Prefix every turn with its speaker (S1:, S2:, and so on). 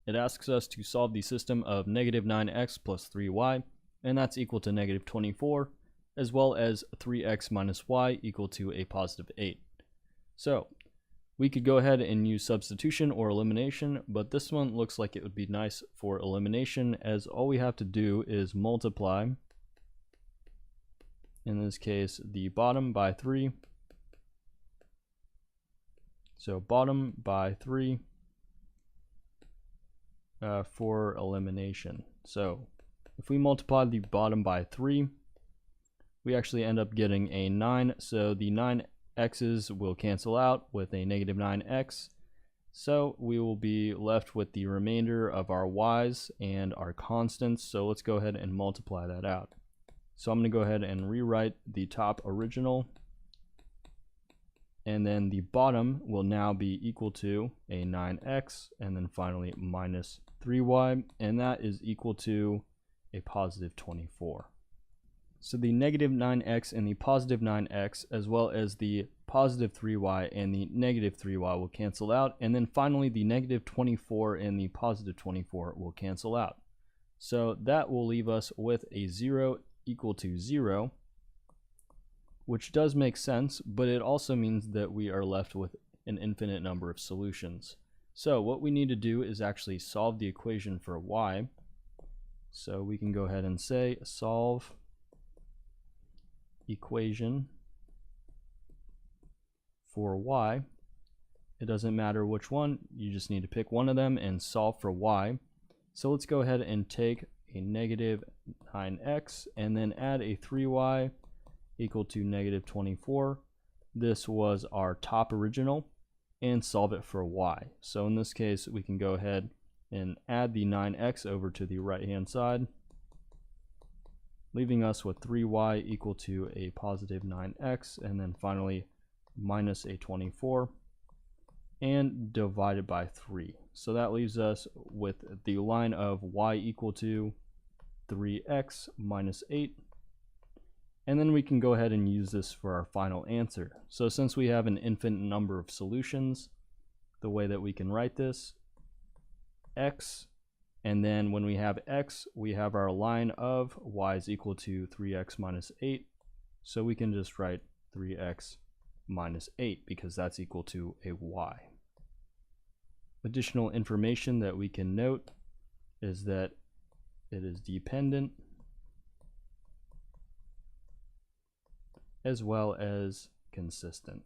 S1: It asks us to solve the system of negative 9x plus 3y, and that's equal to negative 24, as well as 3x minus y equal to a positive 8. So we could go ahead and use substitution or elimination, but this one looks like it would be nice for elimination, as all we have to do is multiply, in this case, the bottom by 3. So bottom by 3 for elimination. So if we multiply the bottom by 3, we actually end up getting a 9. So the 9x's will cancel out with a negative 9x. So we will be left with the remainder of our y's and our constants. So let's go ahead and multiply that out. So I'm going to go ahead and rewrite the top original. And then the bottom will now be equal to a 9x, and then finally minus 3y, and that is equal to a positive 24. So the negative 9x and the positive 9x, as well as the positive 3y and the negative 3y will cancel out, and then finally the negative 24 and the positive 24 will cancel out. So that will leave us with a 0 equal to 0, which does make sense, but it also means that we are left with an infinite number of solutions. So what we need to do is actually solve the equation for y. So we can go ahead and say solve equation for y. It doesn't matter which one, you just need to pick one of them and solve for y. So let's go ahead and take a negative 9x and then add a 3y equal to negative 24. This was our top original, and solve it for y. So in this case, we can go ahead and add the 9x over to the right hand side, leaving us with 3y equal to a positive 9x, and then finally minus a 24, and divided by 3. So that leaves us with the line of y equal to 3x minus 8. And then we can go ahead and use this for our final answer. So since we have an infinite number of solutions, the way that we can write this, x, and then when we have x, we have our line of y is equal to 3x minus 8. So we can just write 3x minus 8 because that's equal to a y. Additional information that we can note is that it is dependent as well as consistent.